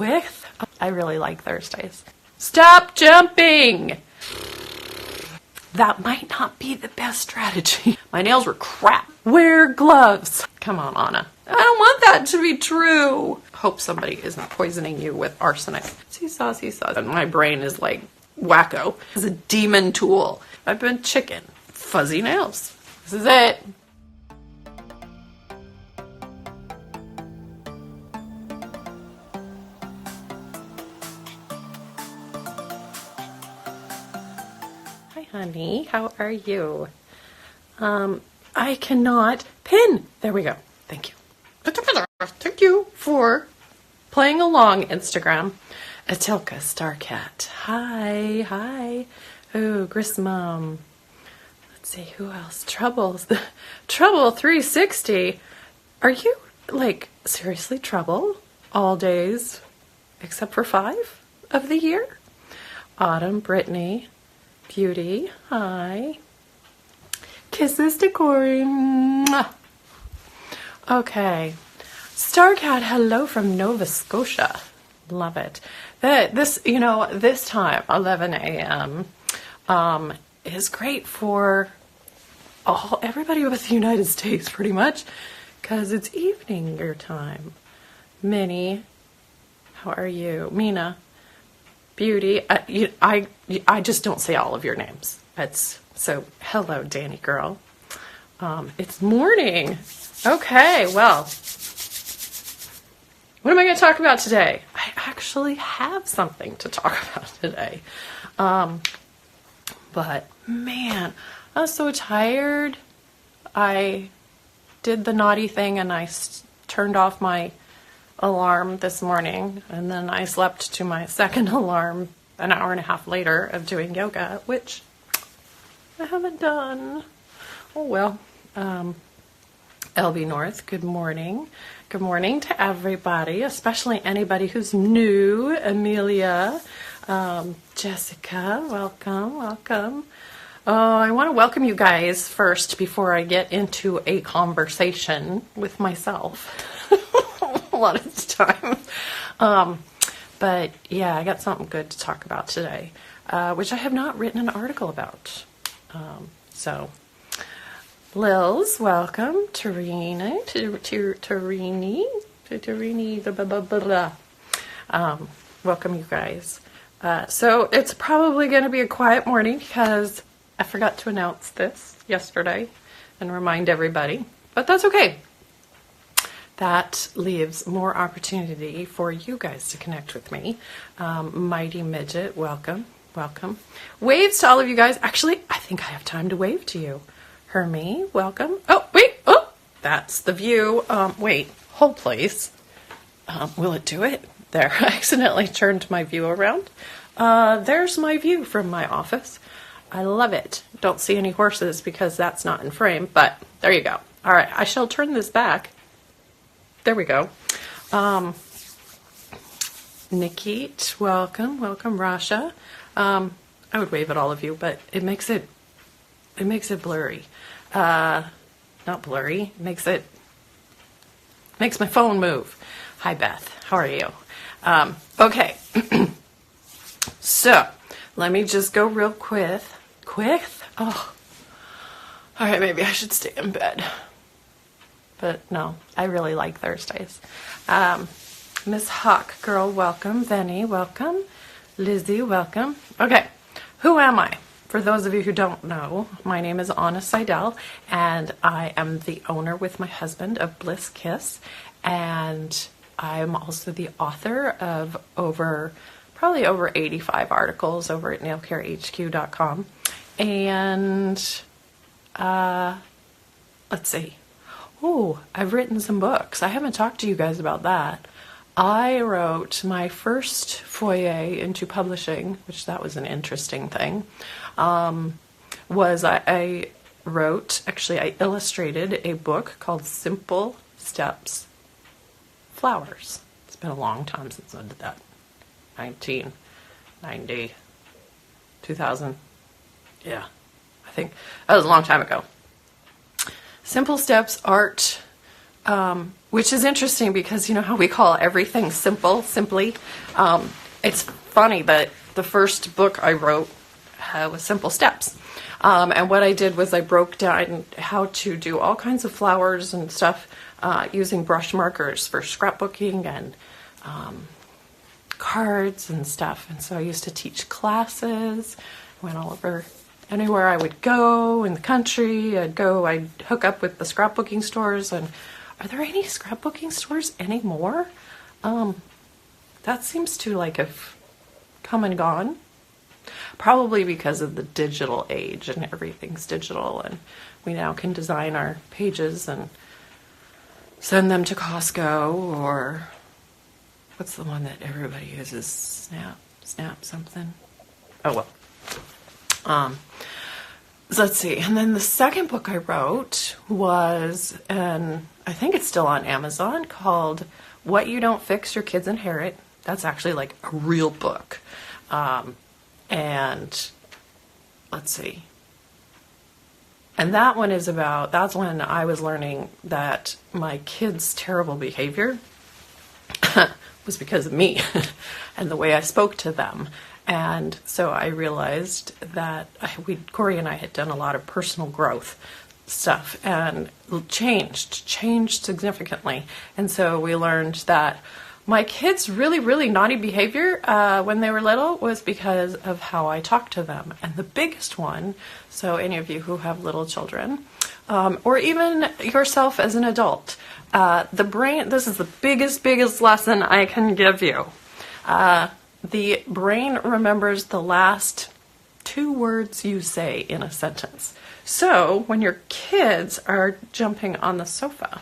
Quith. I really like Thursdays. Stop jumping! That might not be the best strategy. My nails were crap. Wear gloves. Come on, Anna. I don't want that to be true. Hope somebody isn't poisoning you with arsenic. Seesaw, seesaw. And my brain is like wacko. It's a demon tool. I've been chicken. Fuzzy nails. This is it. Honey, how are you? I cannot pin. There we go. Thank you. Thank you for playing along, Instagram. Atilka Starcat. Hi, hi. Oh, Gris Mom. Let's see, who else? Troubles. Trouble 360. Are you, like, seriously trouble all days except for 5 of the year? Autumn, Brittany. Beauty, hi. Kisses to Corey. Mwah. Okay. Starcat, hello from Nova Scotia. Love it. This time, 11 a.m., is great for everybody with the United States, pretty much, because it's evening your time. Minnie, how are you? Mina. Beauty, I just don't say all of your names. So hello, Danny girl. It's morning. Okay, well, what am I going to talk about today? I actually have something to talk about today. But man, I was so tired. I did the naughty thing and I turned off my alarm this morning, and then I slept to my second alarm an hour and a half later of doing yoga, which I haven't done. Oh well. LB North, good morning. Good morning to everybody, especially anybody who's new. Amelia, Jessica, welcome, welcome. I want to welcome you guys first before I get into a conversation with myself. A lot of the time. But yeah, I got something good to talk about today, which I have not written an article about. So, Lils, welcome. Tarini, welcome you guys. So it's probably going to be a quiet morning because I forgot to announce this yesterday and remind everybody, but that's okay. That leaves more opportunity for you guys to connect with me. Mighty Midget, welcome, welcome. Waves to all of you guys. Actually, I think I have time to wave to you. Hermie, welcome. Oh, wait, oh, that's the view. Wait, hold please. Will it do it? There, I accidentally turned my view around. There's my view from my office. I love it. Don't see any horses because that's not in frame, but there you go. All right, I shall turn this back. There we go. Nikit, welcome, welcome, Rasha. I would wave at all of you, but it makes it blurry. Not blurry. Makes my phone move. Hi, Beth. How are you? Okay. So let me just go real quick. Oh. All right. Maybe I should stay in bed. But no, I really like Thursdays. Miss Hawk Girl, welcome. Venny, welcome. Lizzie, welcome. Okay, who am I? For those of you who don't know, my name is Anna Seidel, and I am the owner with my husband of Bliss Kiss, and I'm also the author of probably over 85 articles over at nailcarehq.com. And let's see. Oh, I've written some books. I haven't talked to you guys about that. I wrote my first foray into publishing, which that was an interesting thing, I illustrated a book called Simple Steps Flowers. It's been a long time since I did that. 1990, 2000. Yeah, I think that was a long time ago. Simple Steps Art which is interesting because you know how we call everything simple, simply. It's funny that the first book I wrote was simple steps. And what I did was I broke down how to do all kinds of flowers and stuff using brush markers for scrapbooking and cards and stuff. And so I used to teach classes, went all over anywhere I would go in the country. I'd hook up with the scrapbooking stores. And are there any scrapbooking stores anymore? That seems to like have come and gone. Probably because of the digital age and everything's digital, and we now can design our pages and send them to Costco, or what's the one that everybody uses? Snap something. Oh well. So let's see. And then the second book I wrote was, and I think it's still on Amazon, called What You Don't Fix, Your Kids Inherit. That's actually like a real book. And let's see. And that one is about, that's when I was learning that my kids' terrible behavior was because of me and the way I spoke to them. And so I realized that Corey and I had done a lot of personal growth stuff and changed significantly. And so we learned that my kids' really naughty behavior when they were little was because of how I talked to them. And the biggest one, so any of you who have little children, or even yourself as an adult, the brain, this is the biggest lesson I can give you. The brain remembers the last 2 words you say in a sentence. So when your kids are jumping on the sofa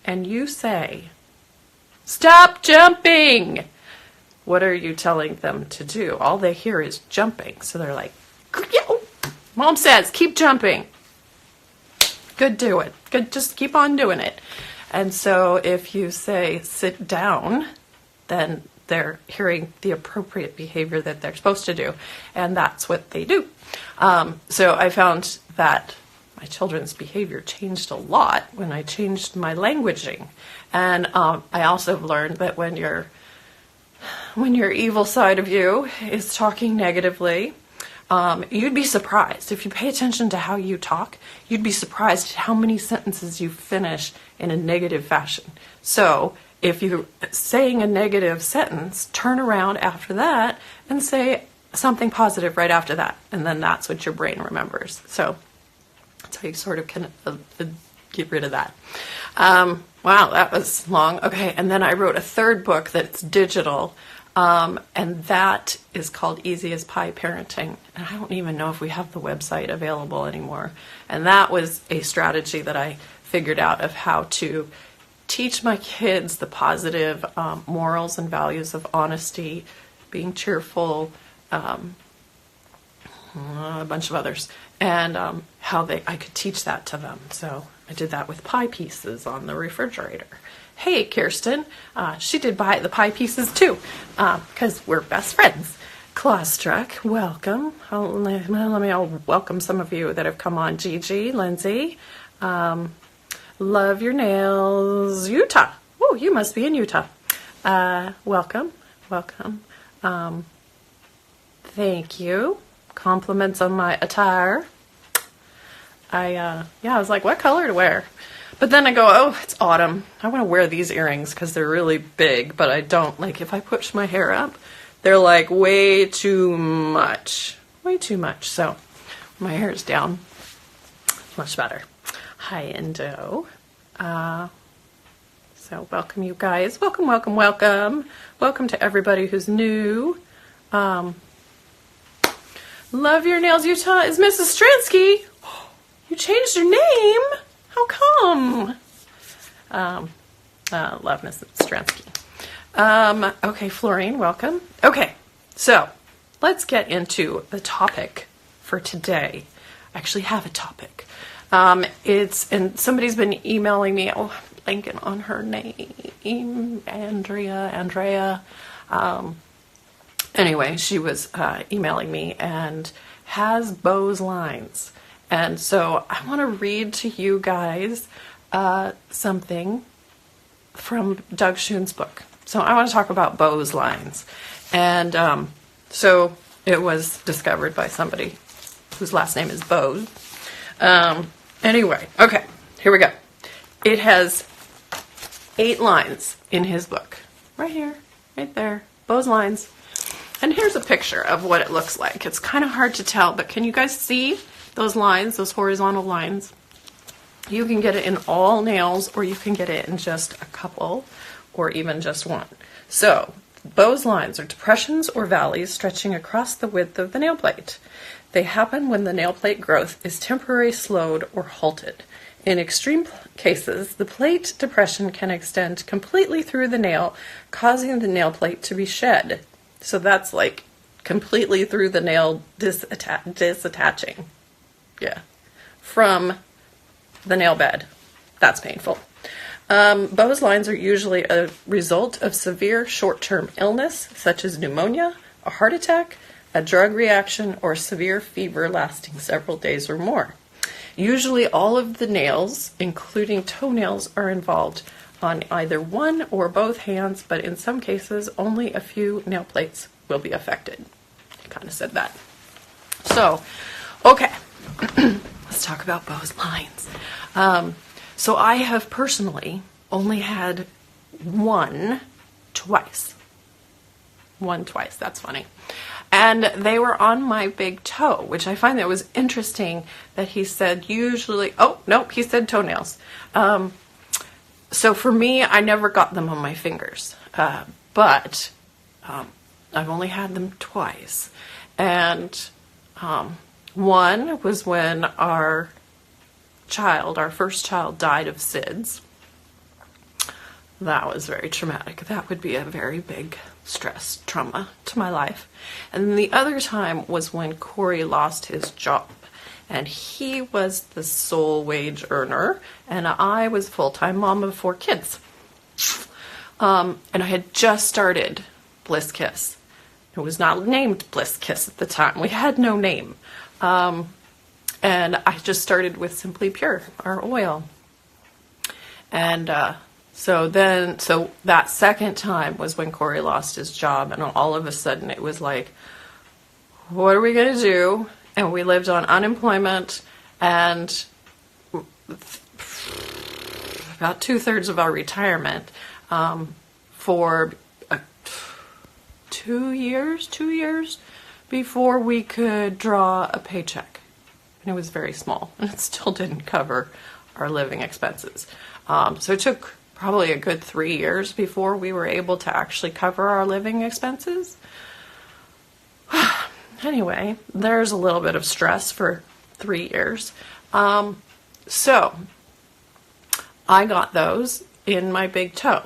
and you say, "Stop jumping!" what are you telling them to do? All they hear is jumping. So they're like, Mom says, keep jumping. Good, do it. Good, just keep on doing it. And so if you say, sit down, then they're hearing the appropriate behavior that they're supposed to do. And that's what they do. So I found that my children's behavior changed a lot when I changed my languaging. And I also learned that when your evil side of you is talking negatively, you'd be surprised. If you pay attention to how you talk, you'd be surprised at how many sentences you finish in a negative fashion. So if you're saying a negative sentence, turn around after that and say something positive right after that. And then that's what your brain remembers. So that's how you sort of can get rid of that. Wow, that was long. Okay, and then I wrote a third book that's digital, and that is called Easy as Pie Parenting. And I don't even know if we have the website available anymore. And that was a strategy that I figured out of how to teach my kids the positive morals and values of honesty, being cheerful, a bunch of others, and how I could teach that to them. So I did that with pie pieces on the refrigerator. Hey, Kirsten, she did buy the pie pieces too, because we're best friends. Clawstruck, welcome. Let me welcome some of you that have come on. Gigi, Lindsay, love your nails, Utah. Oh, you must be in Utah. Welcome. Thank you. Compliments on my attire. I was like, what color to wear? But then I go, oh, it's autumn. I want to wear these earrings because they're really big, but I don't, like, if I push my hair up, they're like way too much. So my hair is down. Much better. Hi, Endo. So welcome, you guys. Welcome. Welcome to everybody who's new. Love your nails, Utah. Is Mrs. Stransky? You changed your name? How come? Love Mrs. Stransky. Okay, Florine, welcome. Okay, so let's get into the topic for today. I actually have a topic. And somebody's been emailing me. Oh, I'm blanking on her name. Andrea. Anyway, she was emailing me and has Beau's lines. And so I want to read to you guys something from Doug Schoon's book. So I want to talk about Beau's lines. And so it was discovered by somebody whose last name is Beau. Anyway, okay, here we go. It has 8 lines in his book. Right here, right there, Beau's lines. And here's a picture of what it looks like. It's kind of hard to tell, but can you guys see those lines, those horizontal lines? You can get it in all nails, or you can get it in just a couple, or even just one. So, Beau's lines are depressions or valleys stretching across the width of the nail plate. They happen when the nail plate growth is temporarily slowed or halted. In extreme cases, the plate depression can extend completely through the nail, causing the nail plate to be shed. So that's like completely through the nail disattaching. Yeah. From the nail bed. That's painful. Beau's lines are usually a result of severe short-term illness, such as pneumonia, a heart attack, a drug reaction, or severe fever lasting several days or more. Usually all of the nails, including toenails, are involved on either one or both hands, but in some cases only a few nail plates will be affected. I kind of said that. So, okay, let's talk about Beau's lines. So I have personally only had one twice. That's funny. And they were on my big toe, which I find that was interesting that he said usually, oh, no, he said toenails. So for me, I never got them on my fingers, but I've only had them twice. And one was when our first child died of SIDS. That was very traumatic. That would be a very big stress, trauma to my life. And then the other time was when Corey lost his job. And he was the sole wage earner, and I was a full-time mom of 4 kids. And I had just started Bliss Kiss. It was not named Bliss Kiss at the time. We had no name. And I just started with Simply Pure, our oil. And so that second time was when Corey lost his job, and all of a sudden it was like, what are we going to do? And we lived on unemployment, and about 2/3 of our retirement for 2 years before we could draw a paycheck. And it was very small, and it still didn't cover our living expenses. So it took probably a good 3 years before we were able to actually cover our living expenses. Anyway, there's a little bit of stress for 3 years. So I got those in my big toe.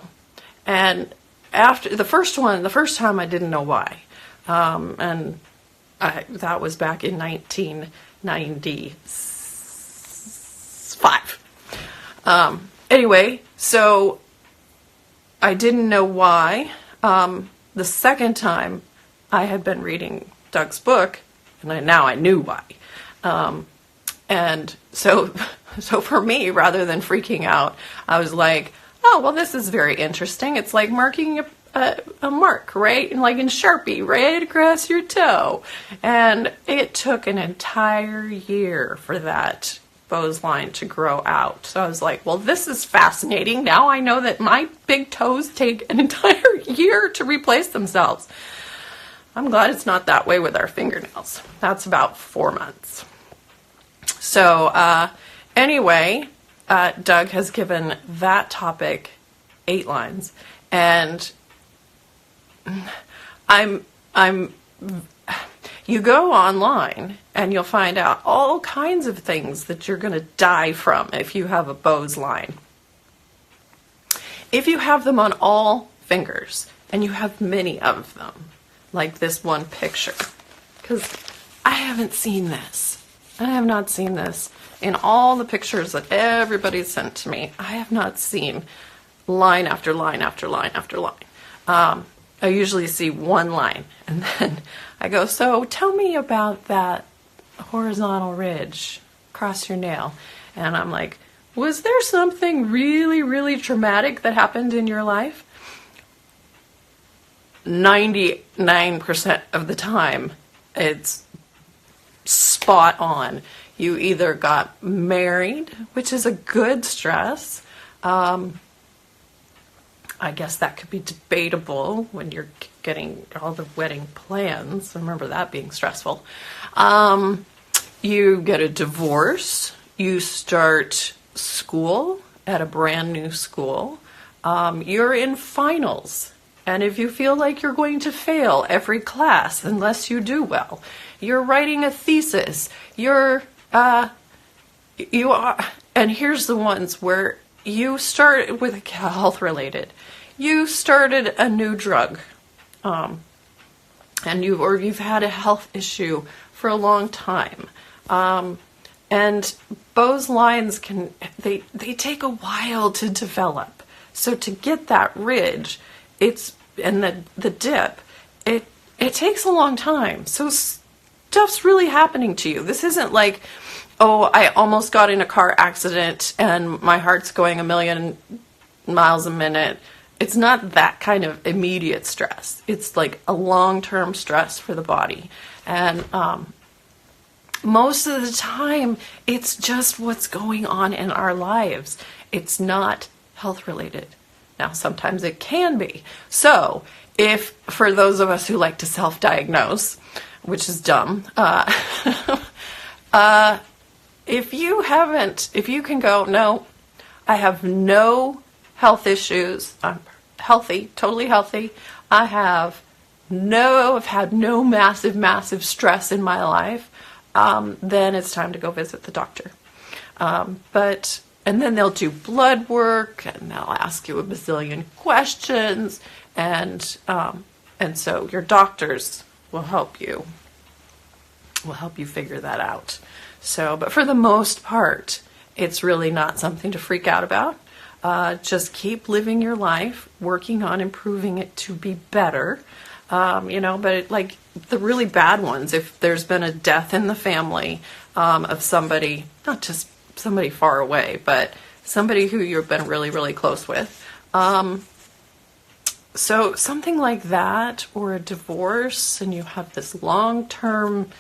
And after the first time I didn't know why. That was back in 1995. Anyway, so I didn't know why. The second time I had been reading Doug's book, and now I knew why. And so for me, rather than freaking out, I was like, oh, well, this is very interesting. It's like marking a mark, right? And like in Sharpie, right across your toe. And it took an entire year for that Beau's line to grow out. So I was like, well, this is fascinating. Now I know that my big toes take an entire year to replace themselves. I'm glad it's not that way with our fingernails. That's about 4 months. So anyway, Doug has given that topic 8 lines, and you go online and you'll find out all kinds of things that you're going to die from if you have a Beau's line. If you have them on all fingers, and you have many of them, like this one picture, because I haven't seen this. I have not seen this in all the pictures that everybody sent to me. I have not seen line after line after line after line. I usually see one line, and then I go, so tell me about that horizontal ridge across your nail. And I'm like, Was there something really, really traumatic that happened in your life? 99% of the time, it's spot on. You either got married, which is a good stress. I guess that could be debatable when you're getting all the wedding plans. I remember that being stressful. You get a divorce. You start school at a brand new school. You're in finals. And if you feel like you're going to fail every class unless you do well, you're writing a thesis. You are, and here's the ones where you start with health related. You started a new drug, and you've had a health issue for a long time. And Beau's lines they take a while to develop. So to get that ridge, and the dip, it takes a long time. So stuff's really happening to you. This isn't like, oh, I almost got in a car accident and my heart's going 1,000,000 miles a minute. It's not that kind of immediate stress. It's like a long-term stress for the body. And most of the time, it's just what's going on in our lives. It's not health related. Now, sometimes it can be. So, for those of us who like to self-diagnose, which is dumb, if you can go, no, I have no health issues, I'm healthy, totally healthy, I've had no massive stress in my life, then it's time to go visit the doctor. And then they'll do blood work, and they'll ask you a bazillion questions, and so your doctors will help you figure that out. So, but for the most part, it's really not something to freak out about. Just keep living your life, working on improving it to be better. But like the really bad ones, if there's been a death in the family of somebody, not just somebody far away, but somebody who you've been really, really close with. So something like that, or a divorce, and you have this long-term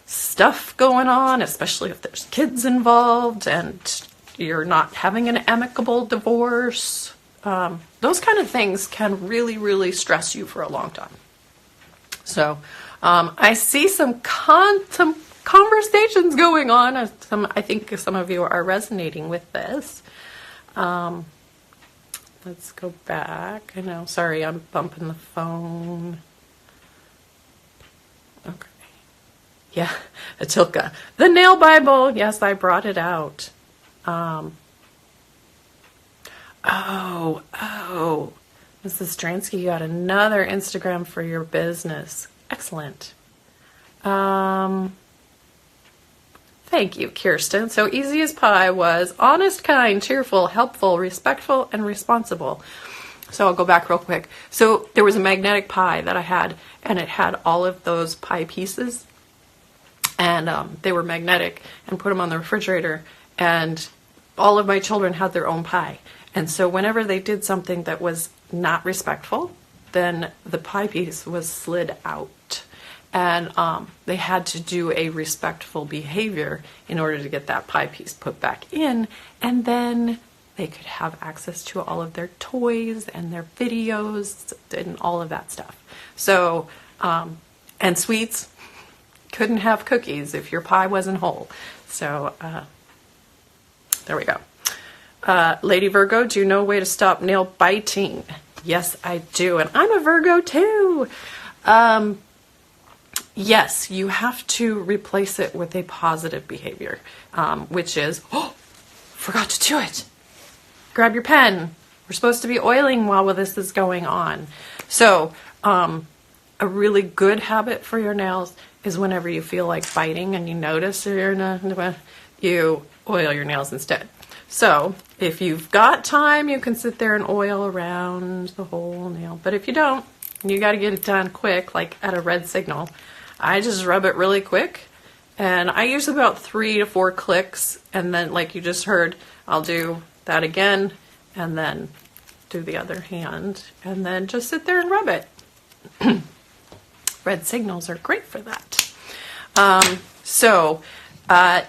stuff going on, especially if there's kids involved and you're not having an amicable divorce. Those kind of things can really, really stress you for a long time. So I see some conversations going on. I think some of you are resonating with this. Let's go back. I know, sorry, I'm bumping the phone. Okay. Yeah, Atilka. The Nail Bible. Yes, I brought it out. Oh, Mrs. Stransky, you got another Instagram for your business. Excellent. Thank you, Kirsten. So easy as pie was honest, kind, cheerful, helpful, respectful, and responsible. So I'll go back real quick. So there was a magnetic pie that I had, and it had all of those pie pieces, and they were magnetic, and put them on the refrigerator, and all of my children had their own pie. And so whenever they did something that was not respectful, then the pie piece was slid out. And they had to do a respectful behavior in order to get that pie piece put back in. And then they could have access to all of their toys and their videos and all of that stuff. So, and sweets, couldn't have cookies if your pie wasn't whole. So, there we go. Lady Virgo, do you know a way to stop nail biting? Yes, I do. And I'm a Virgo too. Yes, you have to replace it with a positive behavior, which is, forgot to do it. Grab your pen. We're supposed to be oiling while this is going on. So, a really good habit for your nails is whenever you feel like biting and you notice you oil your nails instead. So, if you've got time, you can sit there and oil around the whole nail. But if you don't, you got to get it done quick, like at a red signal. I just rub it really quick, And I use about 3 to 4 clicks, and then like you just heard, I'll do that again, and then do the other hand, and then just sit there and rub it. Red signals are great for that.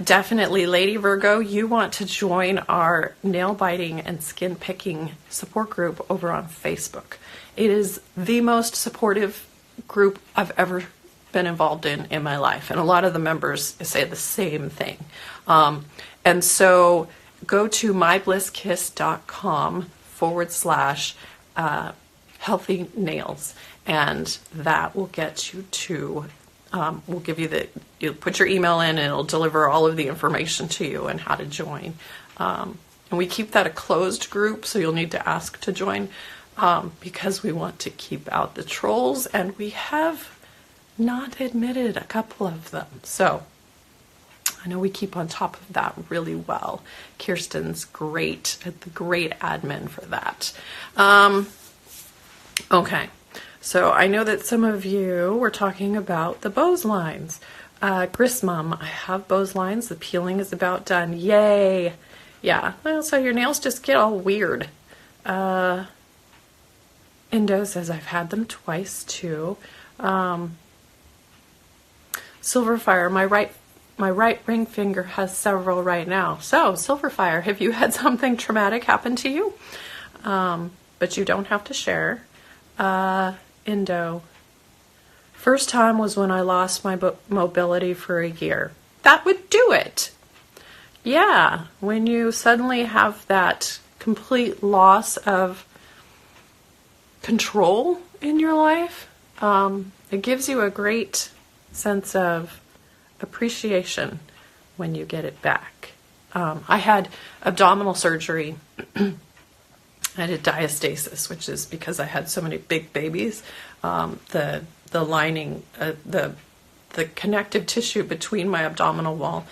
Definitely, Lady Virgo, you want to join our nail biting and skin picking support group over on Facebook. It is the most supportive group I've ever been involved in my life, and a lot of the members say the same thing. And so go to myblisskiss.com/healthy nails, and that will get you to, we'll give you you'll put your email in and it'll deliver all of the information to you and how to join. And we keep that a closed group, so you'll need to ask to join, because we want to keep out the trolls, and we have not admitted a couple of them. So I know we keep on top of that really well. Kirsten's great, the great admin for that. Okay, so I know that some of you were talking about the Beau's lines. Gris Mom, I have Beau's lines. The peeling is about done. Yay! Yeah, well, so your nails just get all weird. Indo says I've had them twice too. Silverfire, my right ring finger has several right now. So, Silverfire, have you had something traumatic happen to you? But you don't have to share. Indo, first time was when I lost my mobility for a year. That would do it. Yeah, when you suddenly have that complete loss of control in your life, it gives you a great sense of appreciation when you get it back. I had abdominal surgery. I did diastasis, which is because I had so many big babies. The lining, the connective tissue between my abdominal wall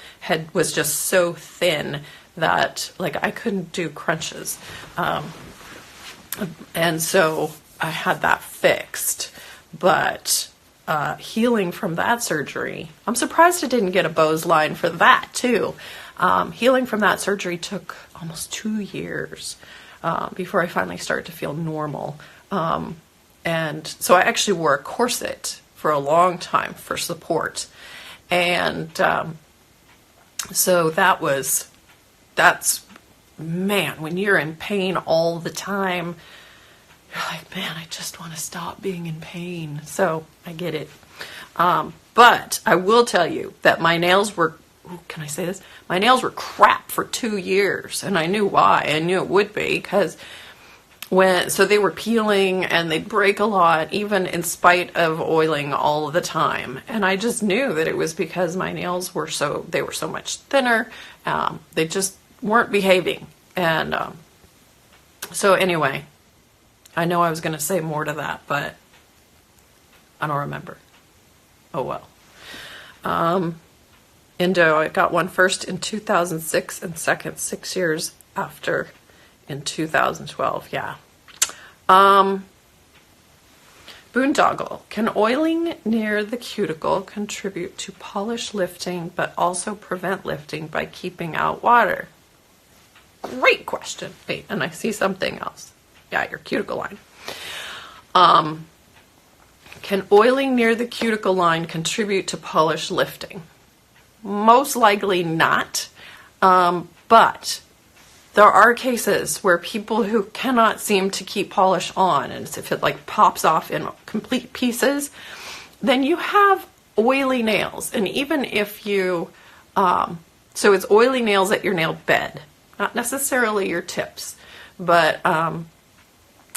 was just so thin that like I couldn't do crunches. And so I had that fixed. But healing from that surgery, I'm surprised I didn't get a Beau's line for that too. Healing from that surgery took almost 2 years before I finally started to feel normal. And so I actually wore a corset for a long time for support. And so man, when you're in pain all the time, you're like, man, I just want to stop being in pain. So I get it. But I will tell you that my nails were, can I say this? My nails were crap for 2 years, and I knew why. I knew it would be because so they were peeling and they'd break a lot, even in spite of oiling all the time. And I just knew that it was because my nails were so much thinner. They just weren't behaving. And so anyway, I know I was going to say more to that, but I don't remember. Oh well. Indo, I got one first in 2006 and second 6 years after in 2012. Yeah. Boondoggle, can oiling near the cuticle contribute to polish lifting but also prevent lifting by keeping out water? Great question. Wait, and I see something else. Yeah, your cuticle line. Can oiling near the cuticle line contribute to polish lifting? Most likely not, but there are cases where people who cannot seem to keep polish on, and if it like pops off in complete pieces, then you have oily nails. And even if you, so it's oily nails at your nail bed, not necessarily your tips, but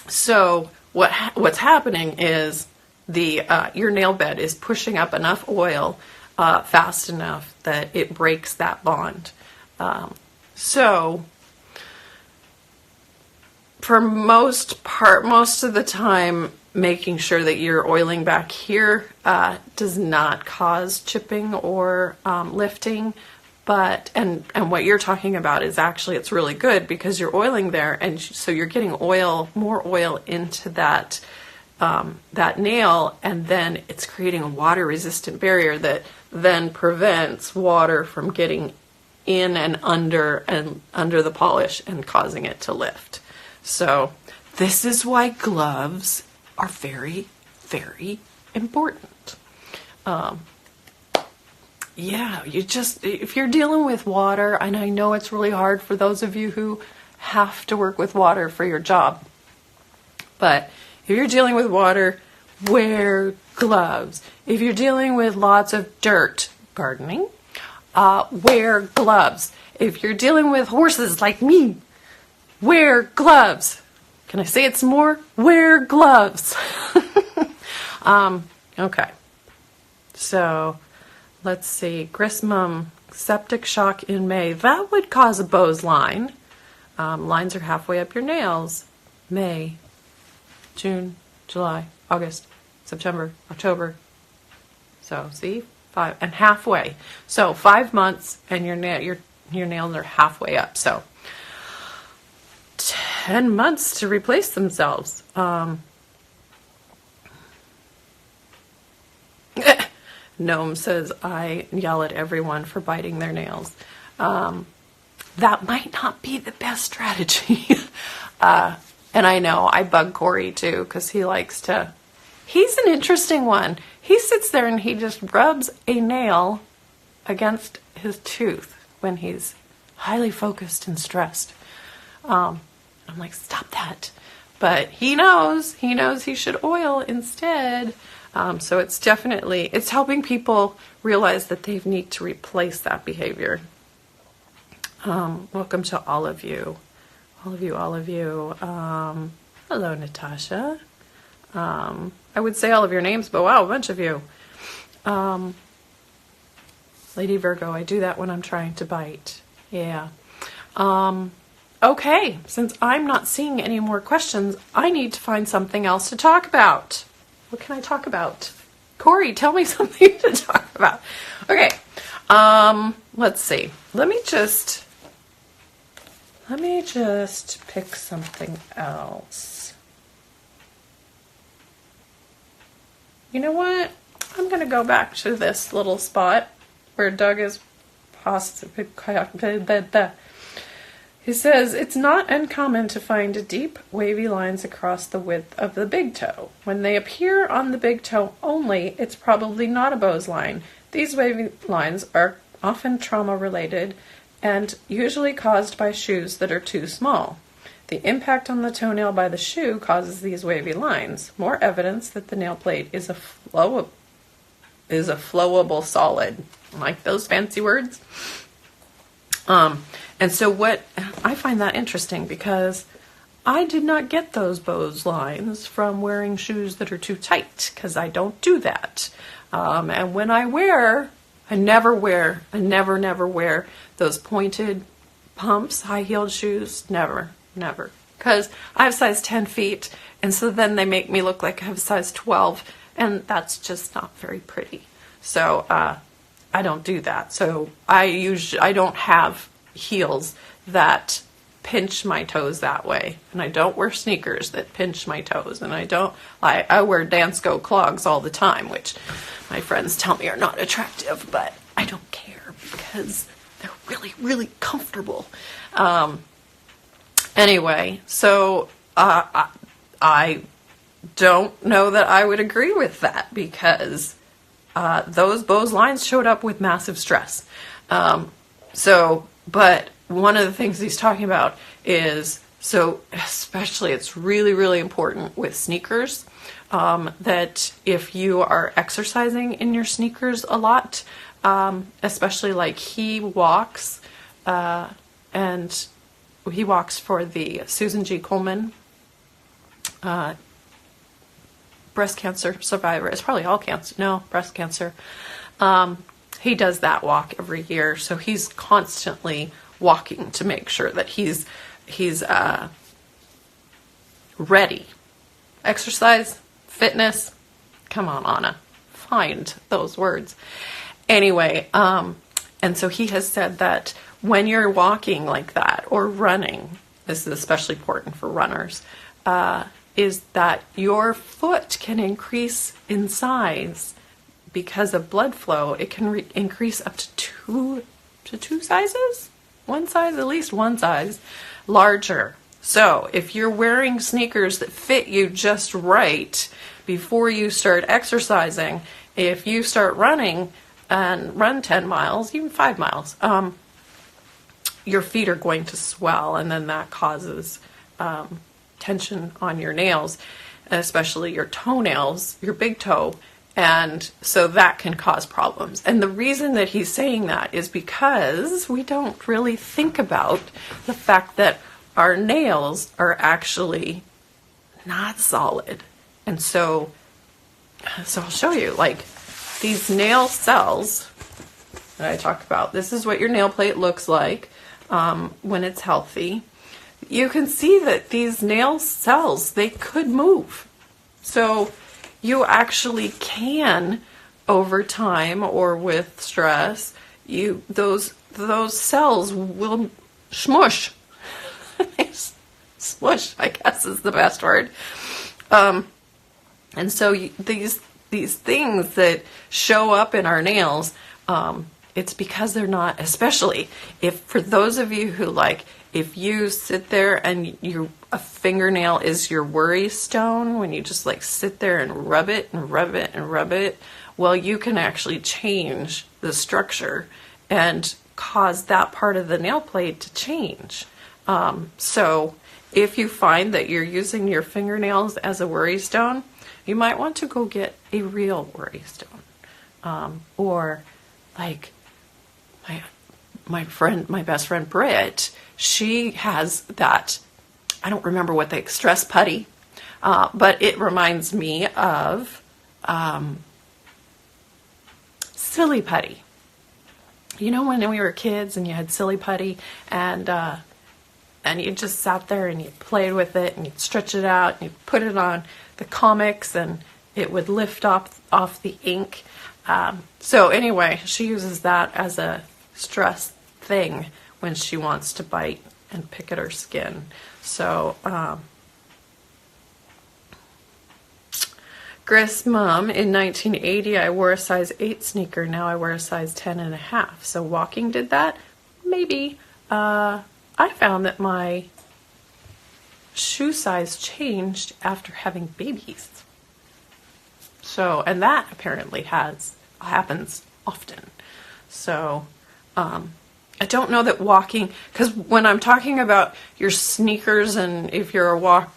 so what's happening is your nail bed is pushing up enough oil fast enough that it breaks that bond. So for most of the time, making sure that you're oiling back here does not cause chipping or lifting. But and what you're talking about is actually, it's really good because you're oiling there, and so you're getting more oil into that that nail, and then it's creating a water resistant barrier that then prevents water from getting in and under the polish and causing it to lift. So this is why gloves are very, very important. Yeah, if you're dealing with water, and I know it's really hard for those of you who have to work with water for your job, but if you're dealing with water, wear gloves. If you're dealing with lots of dirt, gardening, wear gloves. If you're dealing with horses like me, wear gloves. Can I say it some more? Wear gloves. Okay. So, let's see. Grismum, septic shock in May. That would cause a Beau's line. Lines are halfway up your nails. May, June, July, August, September, October. So, see? 5 and halfway. So 5 months and your nails are halfway up. So 10 months to replace themselves. Gnome says, I yell at everyone for biting their nails. That might not be the best strategy. And I know I bug Corey too, because he's an interesting one. He sits there and he just rubs a nail against his tooth when he's highly focused and stressed. I'm like, stop that. But he knows he should oil instead. So it's helping people realize that they need to replace that behavior. Welcome to all of you. All of you. Hello, Natasha. I would say all of your names, but wow, a bunch of you. Lady Virgo, I do that when I'm trying to bite. Yeah. Okay, since I'm not seeing any more questions, I need to find something else to talk about. What can I talk about? Corey, tell me something to talk about. Okay. Let's see. Let me just pick something else. You know what? I'm going to go back to this little spot where Doug is He says, it's not uncommon to find deep, wavy lines across the width of the big toe. When they appear on the big toe only, it's probably not a Beau's line. These wavy lines are often trauma-related and usually caused by shoes that are too small. The impact on the toenail by the shoe causes these wavy lines. More evidence that the nail plate is a flowable solid. Like those fancy words. And so I find that interesting because I did not get those Beau's lines from wearing shoes that are too tight, because I don't do that. And when I never wear those pointed pumps, high-heeled shoes. Never. Because I have size 10 feet, and so then they make me look like I have size 12, and that's just not very pretty. So I don't do that. So I don't have heels that pinch my toes that way, and I don't wear sneakers that pinch my toes, and I wear Dansko clogs all the time, which my friends tell me are not attractive, but I don't care because they're really, really comfortable. Anyway, so I don't know that I would agree with that, because those Beau's lines showed up with massive stress. But one of the things he's talking about is, so especially it's really, really important with sneakers, that if you are exercising in your sneakers a lot, especially like he walks for the Susan G. Komen breast cancer survivor. It's probably all cancer. No, breast cancer. He does that walk every year, so he's constantly walking to make sure that he's ready. Exercise, fitness. Come on, Anna, find those words. Anyway, and so he has said that when you're walking like that or running, this is especially important for runners, is that your foot can increase in size because of blood flow. It can increase up to two sizes? One size, at least one size larger. So if you're wearing sneakers that fit you just right before you start exercising, if you start running and run 10 miles, even 5 miles, your feet are going to swell, and then that causes tension on your nails, especially your toenails, your big toe, and so that can cause problems. And the reason that he's saying that is because we don't really think about the fact that our nails are actually not solid. And so I'll show you, like, these nail cells that I talk about. This is what your nail plate looks like when it's healthy. You can see that these nail cells, they could move. So you actually can, over time or with stress, those cells will smush. Smush, I guess, is the best word. And so these things that show up in our nails, it's because they're not, especially if, for those of you who, like, if you sit there and a fingernail is your worry stone, when you just like sit there and rub it and rub it and rub it, well, you can actually change the structure and cause that part of the nail plate to change. So if you find that you're using your fingernails as a worry stone, you might want to go get a real worry stone. Or like my best friend Britt, she has that, I don't remember what they, stress putty, but it reminds me of silly putty. You know, when we were kids and you had silly putty and you just sat there and you played with it and you'd stretch it out and you'd put it on the comics and it would lift off the ink. So anyway, she uses that as a stress thing when she wants to bite and pick at her skin. So, Gris Mom, in 1980, I wore a size 8 sneaker. Now I wear a size 10.5. So walking did that? Maybe. I found that my shoe size changed after having babies. So, and that apparently happens often. So, I don't know that walking, because when I'm talking about your sneakers and if you're a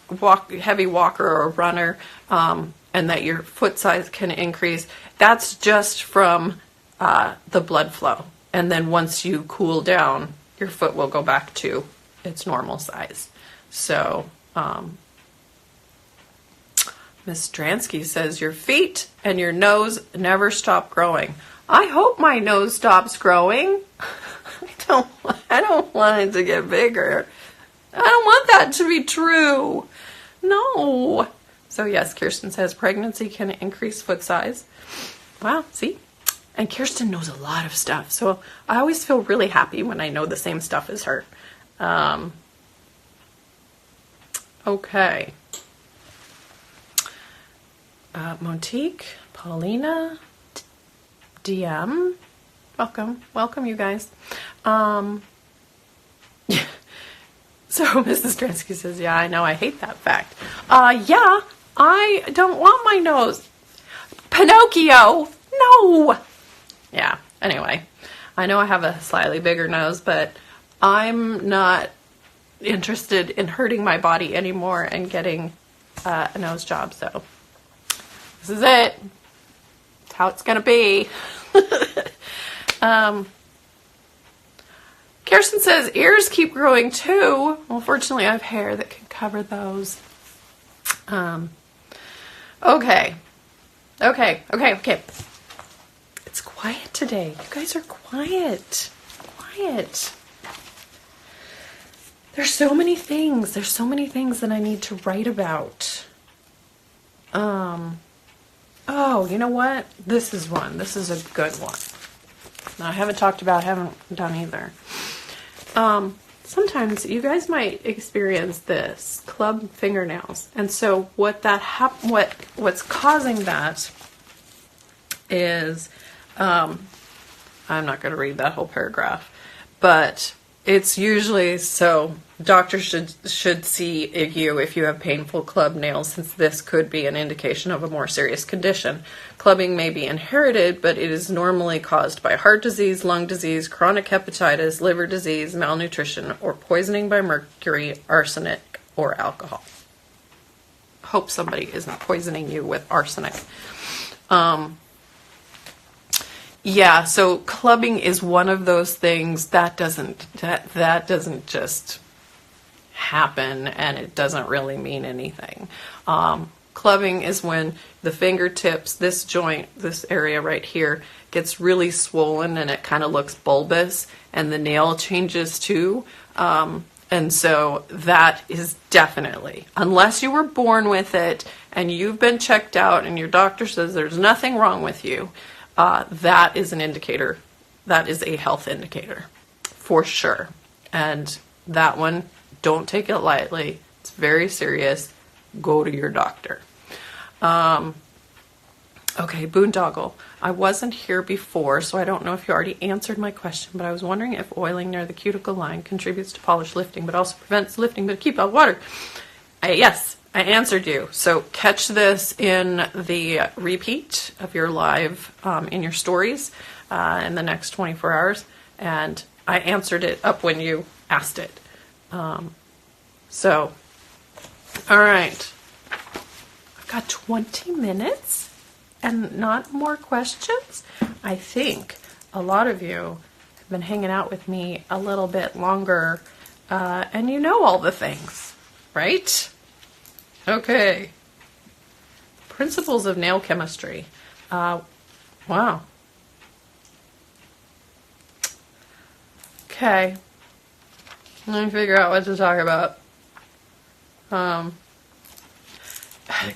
heavy walker or a runner, and that your foot size can increase, that's just from the blood flow. And then once you cool down, your foot will go back to its normal size. So, Miss Dransky says, your feet and your nose never stop growing. I hope my nose stops growing. I don't want it to get bigger. I don't want that to be true. No. So yes, Kirsten says pregnancy can increase foot size. Wow, see? And Kirsten knows a lot of stuff. So I always feel really happy when I know the same stuff as her. Okay. Montique, Paulina, DM. Welcome, you guys. So Mrs. Dransky says, yeah, I know, I hate that fact. Yeah, I don't want my nose. Pinocchio, no. Yeah, anyway, I know I have a slightly bigger nose, but I'm not interested in hurting my body anymore and getting a nose job, so this is it. It's how it's gonna be. Kirsten says, ears keep growing too. Well, fortunately, I have hair that can cover those. Okay. It's quiet today. You guys are quiet. There's so many things. There's so many things that I need to write about. Oh, you know what? This is one. This is a good one. No, I haven't talked about, haven't done either. sometimes you guys might experience this, club fingernails. And so what's causing that is, I'm not going to read that whole paragraph, but it's usually, so doctors should see you if you have painful club nails, since this could be an indication of a more serious condition. Clubbing may be inherited, but it is normally caused by heart disease, lung disease, chronic hepatitis, liver disease, malnutrition, or poisoning by mercury, arsenic, or alcohol. Hope somebody isn't poisoning you with arsenic. Yeah, so clubbing is one of those things that doesn't just happen, and it doesn't really mean anything. Clubbing is when the fingertips, this joint, this area right here, gets really swollen and it kind of looks bulbous, and the nail changes too. And so that is definitely, unless you were born with it and you've been checked out and your doctor says there's nothing wrong with you, that is an indicator. That is a health indicator for sure. And that one, don't take it lightly. It's very serious. Go to your doctor. Okay, Boondoggle. I wasn't here before, so I don't know if you already answered my question, but I was wondering if oiling near the cuticle line contributes to polish lifting, but also prevents lifting, but keep out water. Yes, I answered you. So catch this in the repeat of your live, in your stories, in the next 24 hours. And I answered it up when you asked it. All right. I've got 20 minutes and not more questions. I think a lot of you have been hanging out with me a little bit longer, and you know all the things, right? Okay. Principles of nail chemistry. Wow. Okay. Let me figure out what to talk about.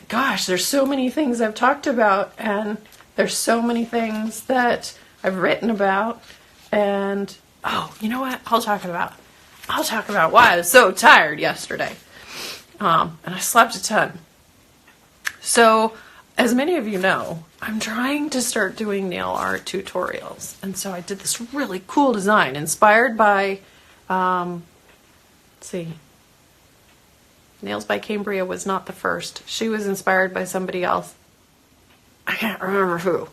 Gosh, there's so many things I've talked about, and there's so many things that I've written about, and oh, you know what? I'll talk about why I was so tired yesterday. And I slept a ton. So, as many of you know, I'm trying to start doing nail art tutorials. And so I did this really cool design inspired by, let's see, Nails by Cambria was not the first. She was inspired by somebody else. I can't remember who.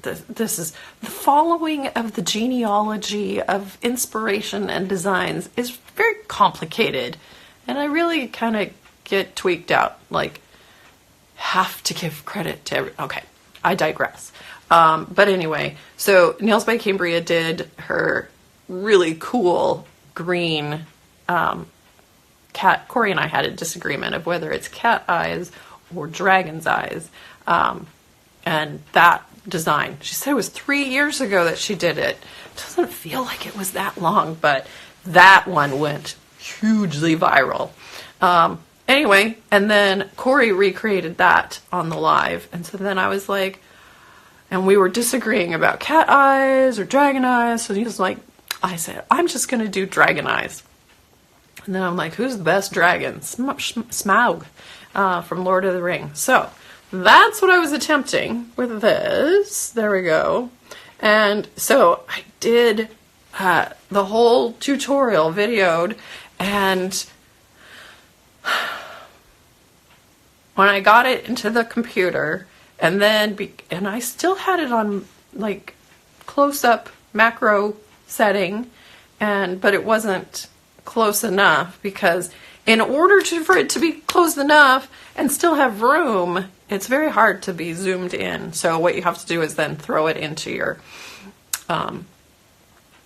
This is the following of the genealogy of inspiration and designs is very complicated. And I really kind of get tweaked out, like, have to give credit to okay, I digress. But anyway, so Nails by Cambria did her really cool green cat. Corey and I had a disagreement of whether it's cat eyes or dragon's eyes. And that design, she said it was 3 years ago that she did it. Doesn't feel like it was that long, but that one went hugely viral. Anyway, and then Corey recreated that on the live. And so then I was like, and we were disagreeing about cat eyes or dragon eyes. So he was like, I said, I'm just going to do dragon eyes. And then I'm like, who's the best dragon? Smaug from Lord of the Rings. So that's what I was attempting with this. There we go. And so I did the whole tutorial videoed, and when I got it into the computer, and then and I still had it on like close-up macro setting, but it wasn't close enough, because in order for it to be close enough and still have room, it's very hard to be zoomed in. So what you have to do is then throw it into your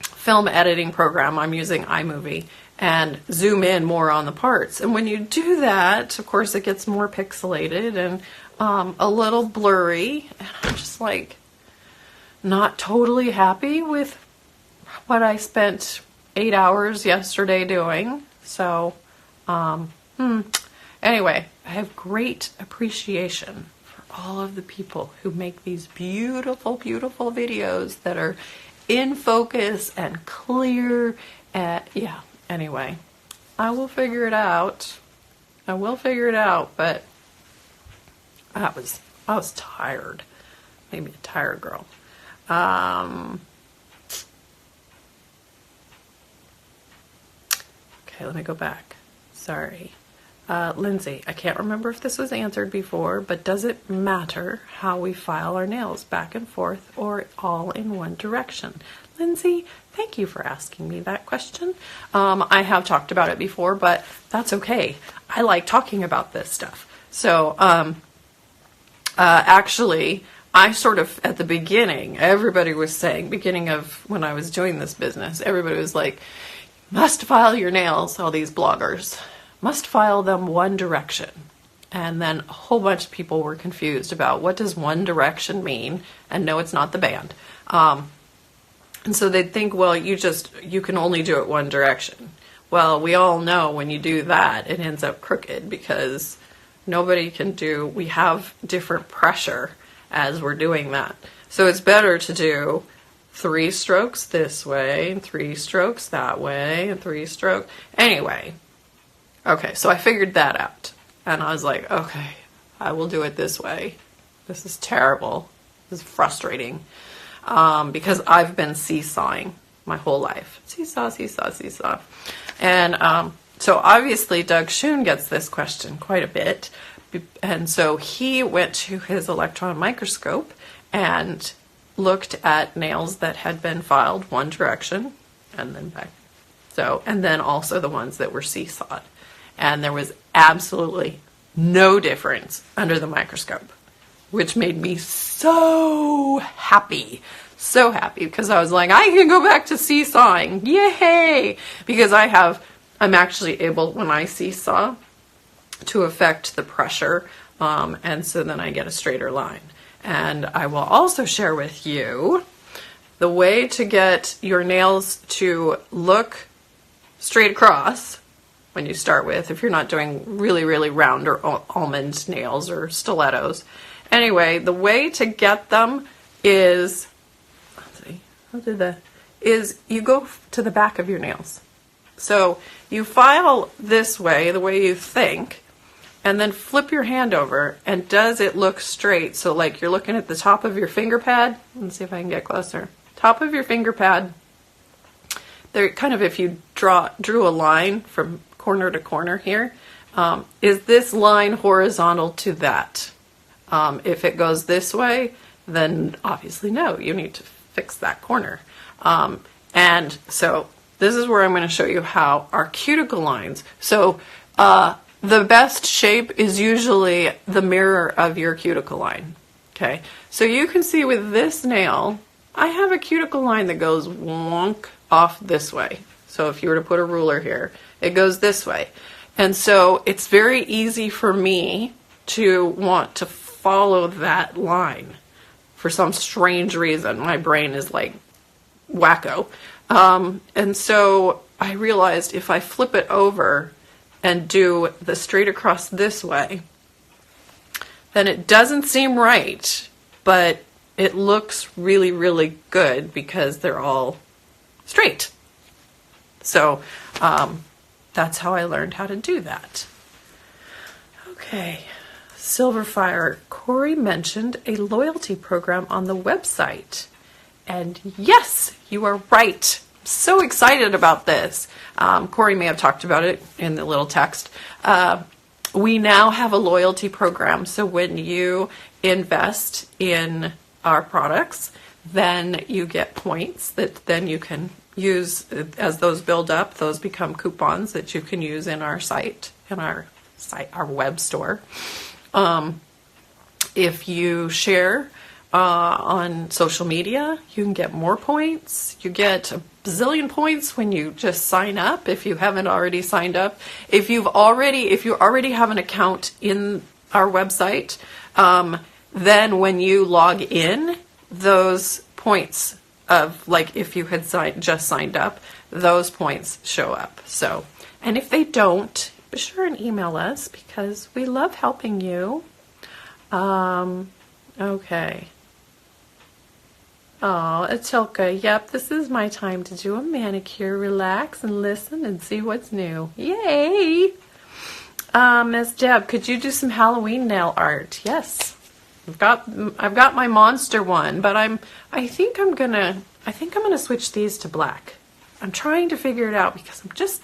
film editing program. I'm using iMovie, and zoom in more on the parts. And when you do that, of course, it gets more pixelated and a little blurry. And I'm just like not totally happy with what I spent 8 hours yesterday doing. So, anyway, I have great appreciation for all of the people who make these beautiful, beautiful videos that are in focus and clear. And yeah, anyway, I will figure it out. I will figure it out, but I was tired. Maybe a tired girl. Okay, let me go back. Sorry. Lindsay, I can't remember if this was answered before, but does it matter how we file our nails, back and forth or all in one direction? Lindsay, thank you for asking me that question. I have talked about it before, but that's okay. I like talking about this stuff. So, actually, I sort of, at the beginning, everybody was saying, beginning of when I was doing this business, everybody was like, must file your nails, all these bloggers, must file them one direction. And then a whole bunch of people were confused about what does one direction mean? And no, it's not the band. And so they'd think, well, you can only do it one direction. Well, we all know when you do that, it ends up crooked because nobody can do, we have different pressure as we're doing that. So it's better to do 3 strokes this way, and 3 strokes that way, and 3 strokes. Anyway, okay, so I figured that out. And I was like, okay, I will do it this way. This is terrible. This is frustrating. Because I've been seesawing my whole life. Seesaw, seesaw, seesaw. And so obviously Doug Schoon gets this question quite a bit. And so he went to his electron microscope and looked at nails that had been filed one direction and then back. So, and then also the ones that were seesawed. And there was absolutely no difference under the microscope, which made me so happy because I was like, I can go back to seesawing. Yay! Because I'm actually able, when I seesaw, to affect the pressure. And so then I get a straighter line. And I will also share with you the way to get your nails to look straight across when you start with, if you're not doing really, really round or almond nails or stilettos. Anyway, the way to get them is, is you go to the back of your nails. So you file this way, the way you think, and then flip your hand over, and does it look straight? So like you're looking at the top of your finger pad. Let's see if I can get closer. Top of your finger pad. There, kind of, if you drew a line from corner to corner here, is this line horizontal to that? If it goes this way, then obviously no, you need to fix that corner. And so this is where I'm going to show you how our cuticle lines. So the best shape is usually the mirror of your cuticle line. Okay, so you can see with this nail, I have a cuticle line that goes wonk off this way. So if you were to put a ruler here, it goes this way. And so it's very easy for me to want to follow that line. For some strange reason, my brain is like wacko. And so I realized if I flip it over and do the straight across this way, then it doesn't seem right, but it looks really, really good because they're all straight. So that's how I learned how to do that. Okay, Silverfire, Corey mentioned a loyalty program on the website. And yes, you are right. I'm so excited about this. Corey may have talked about it in the little text. We now have a loyalty program. So when you invest in our products, then you get points that then you can use. As those build up, those become coupons that you can use in our site, our web store. If you share on social media, you can get more points. You get a bazillion points when you just sign up, if you haven't already signed up. If you already have an account in our website, then when you log in, those points of, like, if you had just signed up, those points show up. So, and if they don't, be sure and email us because we love helping you. Okay. Oh, Atilka, yep, this is my time to do a manicure, relax and listen and see what's new. Yay! Miss Deb, could you do some Halloween nail art? Yes. I've got my monster one, but I think I'm gonna switch these to black. I'm trying to figure it out because I'm just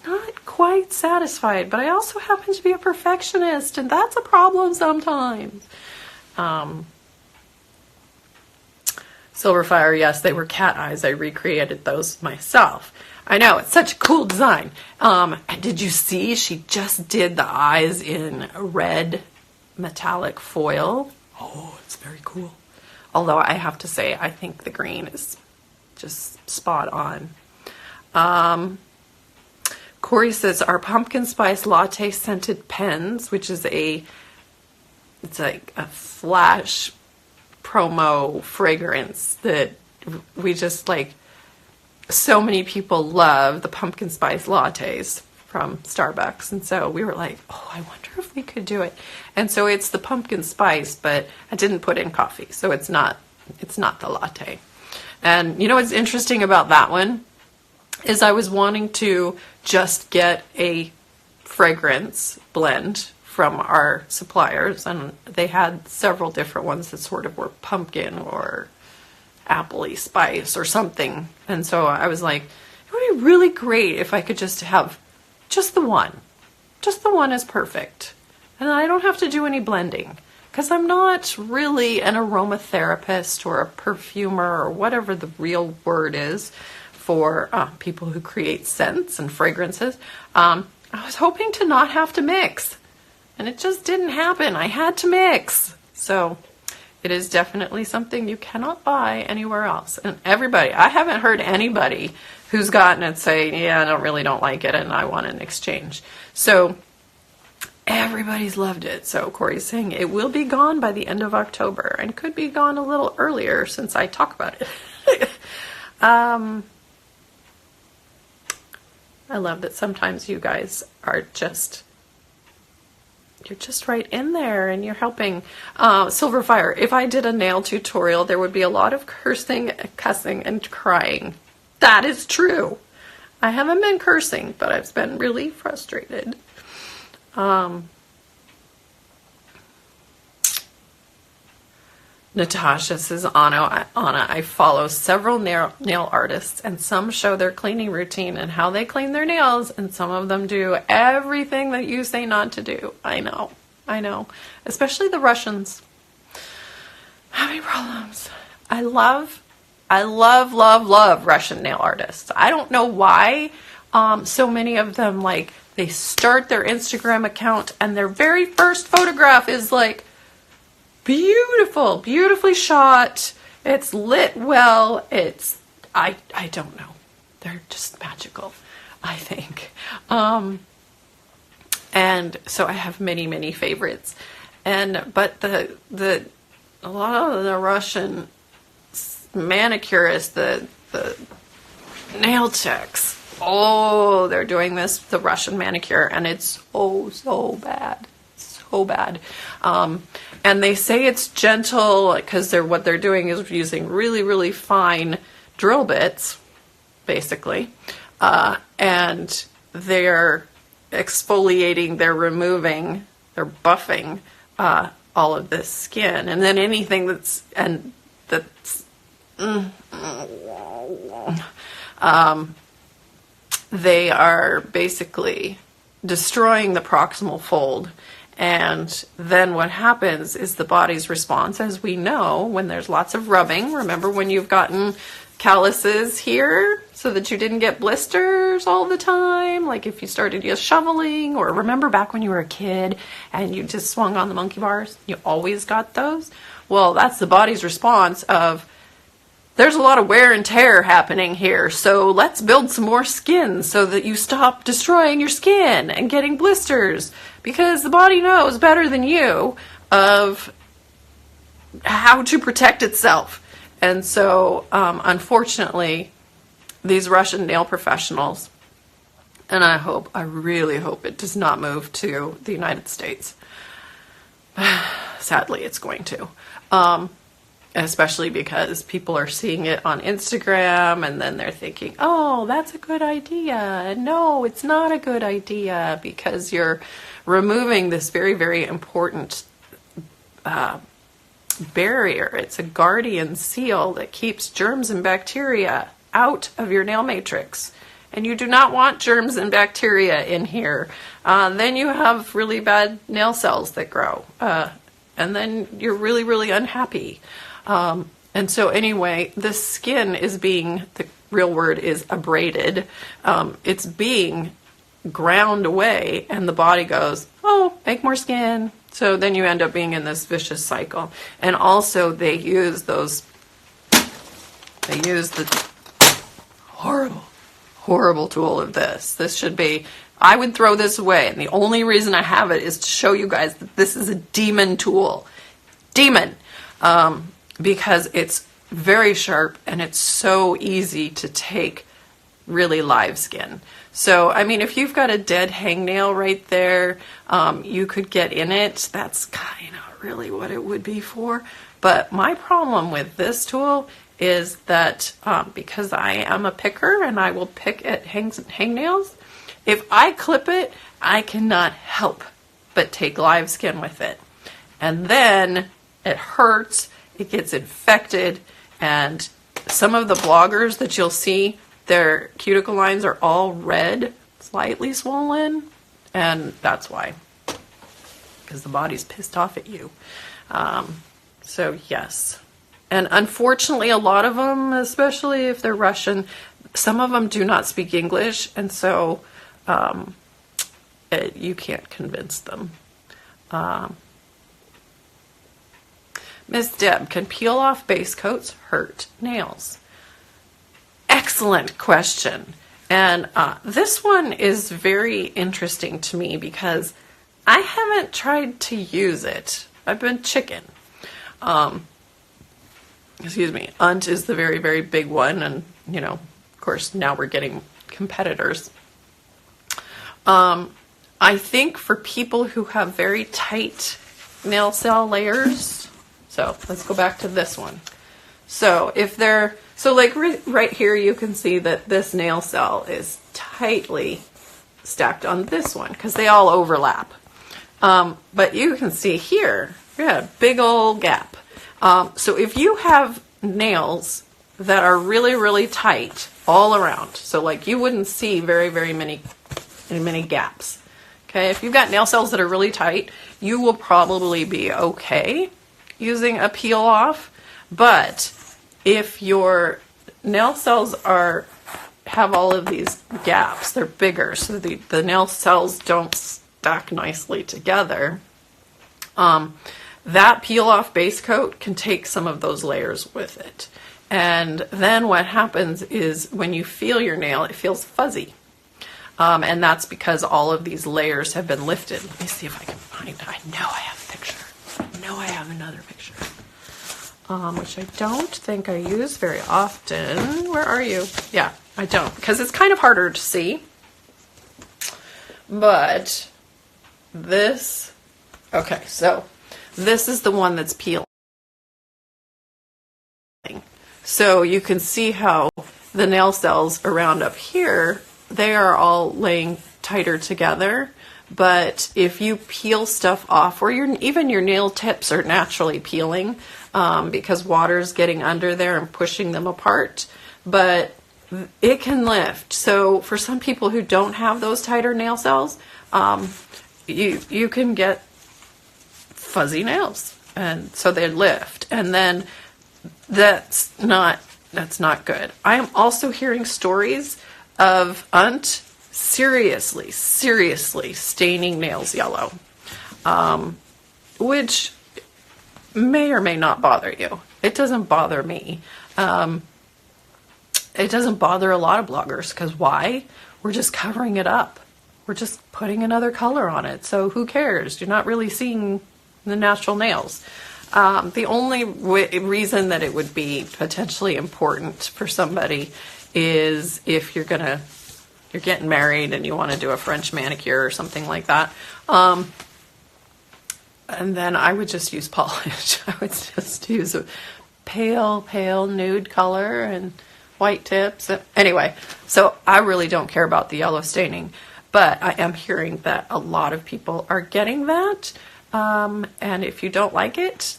not quite satisfied, but I also happen to be a perfectionist, and that's a problem sometimes. Silverfire, yes, they were cat eyes. I recreated those myself. I know, it's such a cool design. And did you see she just did the eyes in red metallic foil? Oh, it's very cool. Although I have to say, I think the green is just spot on. Corey says, our pumpkin spice latte scented pens, which is it's like a flash promo fragrance that we just like. So many people love the pumpkin spice lattes from Starbucks, and so we were like, oh, I wonder if we could do it. And so it's the pumpkin spice, but I didn't put in coffee, so it's not the latte. And you know what's interesting about that one is I was wanting to just get a fragrance blend from our suppliers, and they had several different ones that sort of were pumpkin or appley spice or something. And so I was like, it would be really great if I could just have just the one. Just the one is perfect. And I don't have to do any blending because I'm not really an aromatherapist or a perfumer or whatever the real word is for people who create scents and fragrances. I was hoping to not have to mix, and it just didn't happen. I had to mix. So it is definitely something you cannot buy anywhere else. And everybody, I haven't heard anybody who's gotten it say, yeah, I really don't like it and I want an exchange. So everybody's loved it. So Corey's saying it will be gone by the end of October and could be gone a little earlier since I talk about it. I love that sometimes you guys are you're just right in there and you're helping. Silverfire, if I did a nail tutorial, there would be a lot of cursing, cussing, and crying. That is true. I haven't been cursing, but I've been really frustrated. Natasha says, Anna, I follow several nail artists, and some show their cleaning routine and how they clean their nails, and some of them do everything that you say not to do. I know. Especially the Russians. Having problems. I love Russian nail artists. I don't know why so many of them, like, they start their Instagram account and their very first photograph is like, beautiful, beautifully shot. It's lit well. I don't know. They're just magical, I think. And so I have many favorites. But a lot of the Russian manicurists, the nail techs, they're doing the Russian manicure, and it's so bad. So bad. And they say it's gentle because what they're doing is using really fine drill bits, basically, and they're exfoliating, they're removing, they're buffing all of this skin, and then anything they are basically destroying the proximal fold. And then what happens is the body's response, as we know, when there's lots of rubbing. Remember when you've gotten calluses here so that you didn't get blisters all the time? Like if you started just shoveling, or remember back when you were a kid and you just swung on the monkey bars? You always got those? Well, that's the body's response of, there's a lot of wear and tear happening here, so let's build some more skin so that you stop destroying your skin and getting blisters, because the body knows better than you of how to protect itself. And so, unfortunately, these Russian nail professionals, and I really hope it does not move to the United States. Sadly, it's going to. especially because people are seeing it on Instagram and then they're thinking, oh, that's a good idea. No, it's not a good idea, because you're removing this very, very important barrier. It's a guardian seal that keeps germs and bacteria out of your nail matrix. And you do not want germs and bacteria in here. Then you have really bad nail cells that grow. And then you're really, really unhappy. And so anyway, the skin is being, the real word is abraded. It's being ground away, and the body goes, oh, make more skin. So then you end up being in this vicious cycle. And also they use the horrible tool of this. This should be, I would throw this away. And the only reason I have it is to show you guys that this is a demon tool. Demon. Because it's very sharp and it's so easy to take really live skin. So, I mean, if you've got a dead hangnail right there, you could get in it. That's kind of really what it would be for. But my problem with this tool is that because I am a picker and I will pick at hangnails, if I clip it, I cannot help but take live skin with it. And then it hurts, it gets infected, and some of the bloggers that you'll see, their cuticle lines are all red, slightly swollen, and that's why. Because the body's pissed off at you. So yes. And unfortunately, a lot of them, especially if they're Russian, some of them do not speak English, and so you can't convince them. Miss Deb, can peel off base coats hurt nails? Excellent question. And this one is very interesting to me because I haven't tried to use it. I've been chicken. Excuse me. Unt is the very, very big one. And, you know, of course, now we're getting competitors. I think for people who have very tight nail cell layers, so let's go back to this one. So if they're, so like right here, you can see that this nail cell is tightly stacked on this one because they all overlap. But you can see here, yeah, big old gap. So if you have nails that are really, really tight all around, so like you wouldn't see very, very many gaps. Okay, if you've got nail cells that are really tight, you will probably be okay using a peel off. But if your nail cells have all of these gaps, they're bigger, so the nail cells don't stack nicely together, that peel off base coat can take some of those layers with it. And then what happens is when you feel your nail, it feels fuzzy. And that's because all of these layers have been lifted. Let me see if I can find it. I know I have a picture. I know I have another picture. Which I don't think I use very often. Where are you? Yeah, I don't, because it's kind of harder to see. But this, okay, so this is the one that's peeling. So you can see how the nail cells around up here, they are all laying tighter together. But if you peel stuff off, or even your nail tips are naturally peeling because water's getting under there and pushing them apart, but it can lift. So for some people who don't have those tighter nail cells, you can get fuzzy nails, and so they lift, and then that's not good. I am also hearing stories of Unt seriously staining nails yellow, which may or may not bother you. It doesn't bother me. It doesn't bother a lot of bloggers, because why? We're just covering it up. We're just putting another color on it. So who cares? You're not really seeing the natural nails. The only reason that it would be potentially important for somebody is if you're getting married and you want to do a French manicure or something like that. And then I would just use polish. I would just use a pale nude color and white tips. Anyway, so I really don't care about the yellow staining, but I am hearing that a lot of people are getting that. And if you don't like it,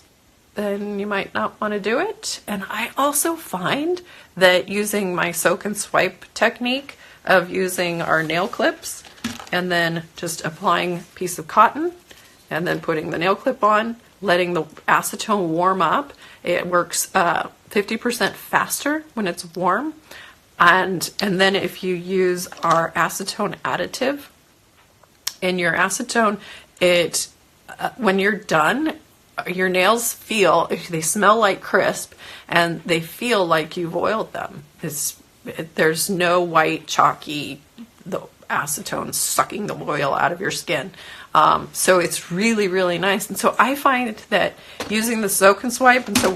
then you might not want to do it. And I also find that using my soak and swipe technique of using our nail clips and then just applying a piece of cotton and then putting the nail clip on, letting the acetone warm up, it works 50% faster when it's warm. And then if you use our acetone additive in your acetone, when you're done, your nails they smell like crisp and they feel like you've oiled them. There's no white chalky, the acetone sucking the oil out of your skin. So it's really, really nice. And so I find that using the soak and swipe, and so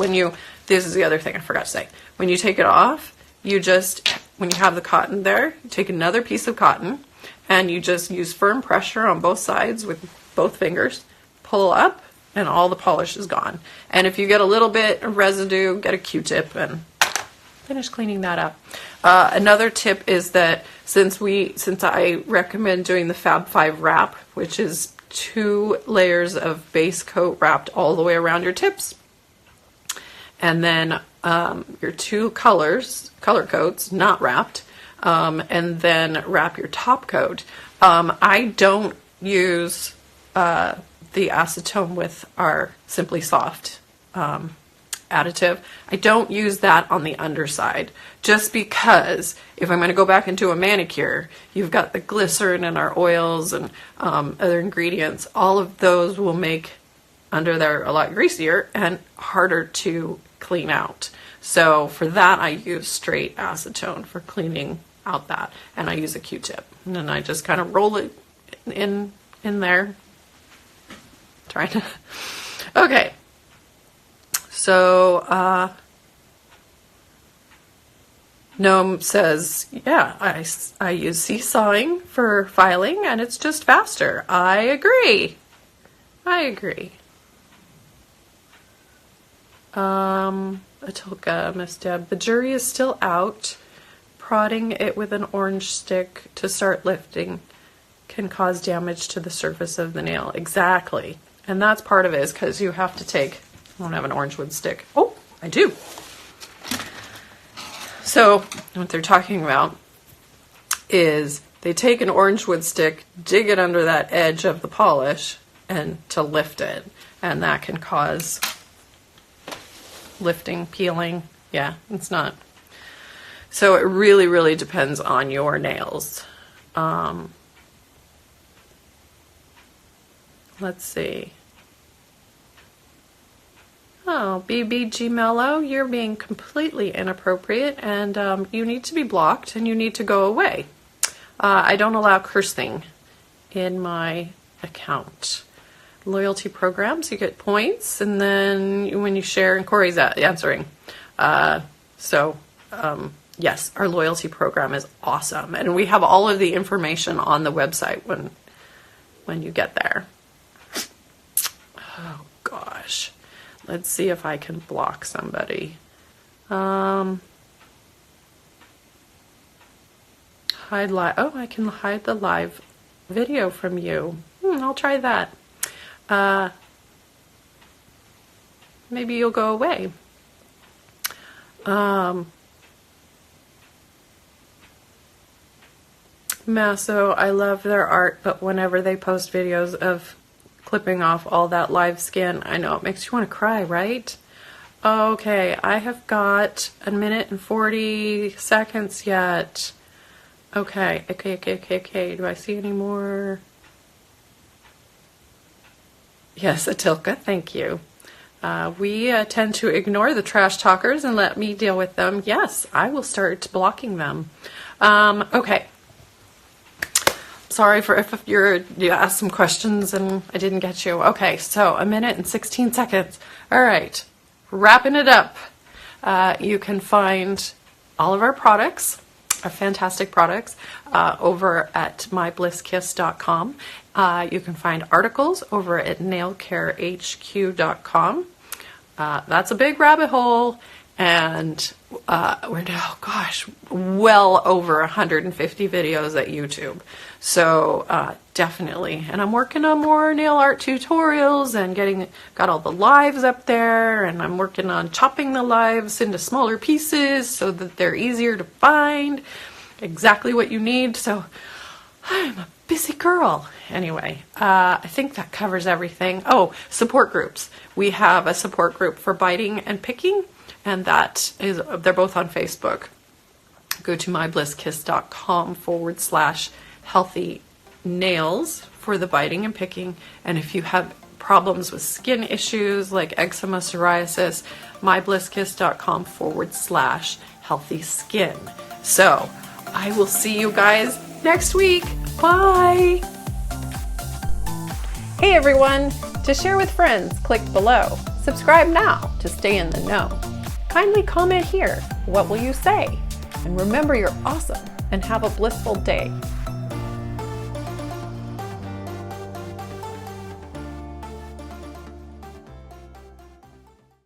this is the other thing I forgot to say. When you take it off, when you have the cotton there, you take another piece of cotton and you just use firm pressure on both sides with both fingers, pull up, and all the polish is gone. And if you get a little bit of residue, get a Q-tip and finish cleaning that up. Another tip is that since I recommend doing the Fab 5 wrap, which is 2 layers of base coat wrapped all the way around your tips, and then your 2 color coats, not wrapped, and then wrap your top coat. I don't use the acetone with our Simply Soft additive. I don't use that on the underside just because if I'm going to go back into a manicure, you've got the glycerin and our oils and other ingredients. All of those will make under there a lot greasier and harder to clean out. So for that, I use straight acetone for cleaning out that, and I use a Q-tip, and then I just kind of roll it in there. Trying to. Okay. So, Gnome says, yeah, I use seesawing for filing and it's just faster. I agree. Atulka, Miss Deb, the jury is still out. Prodding it with an orange stick to start lifting can cause damage to the surface of the nail. Exactly. And that's part of it, is because you have to take, I don't have an orange wood stick. Oh, I do. So what they're talking about is they take an orange wood stick, dig it under that edge of the polish, and to lift it. And that can cause lifting, peeling. Yeah, it's not. So it really, really depends on your nails. Let's see. Oh, BBG Mellow, you're being completely inappropriate and you need to be blocked and you need to go away. I don't allow cursing in my account. Loyalty programs, you get points, and then when you share, and Corey's answering. Yes, our loyalty program is awesome. And we have all of the information on the website when you get there. Oh, gosh. Let's see if I can block somebody. Hide live. Oh, I can hide the live video from you. I'll try that. Maybe you'll go away. Masso, I love their art, but whenever they post videos of clipping off all that live skin, I know it makes you want to cry, right? Okay, I have got 1 minute and 40 seconds yet. Okay. Do I see any more? Yes, Atilka, thank you. We tend to ignore the trash talkers and let me deal with them. Yes, I will start blocking them. Okay. Sorry for if you asked some questions and I didn't get you. Okay, so 1 minute and 16 seconds. All right, wrapping it up. You can find all of our products, our fantastic products, over at myblisskiss.com. You can find articles over at nailcarehq.com. That's a big rabbit hole, and we're now, gosh, well over 150 videos at YouTube. So definitely, and I'm working on more nail art tutorials and got all the lives up there, and I'm working on chopping the lives into smaller pieces so that they're easier to find, exactly what you need. So I'm a busy girl. Anyway, I think that covers everything. Oh, support groups. We have a support group for biting and picking, and they're both on Facebook. Go to myBlissKiss.com/healthy nails for the biting and picking. And if you have problems with skin issues like eczema, psoriasis, myBlissKiss.com/healthy skin. So I will see you guys next week. Bye. Hey everyone, to share with friends, click below. Subscribe now to stay in the know. Kindly comment here. What will you say? And remember, you're awesome and have a blissful day.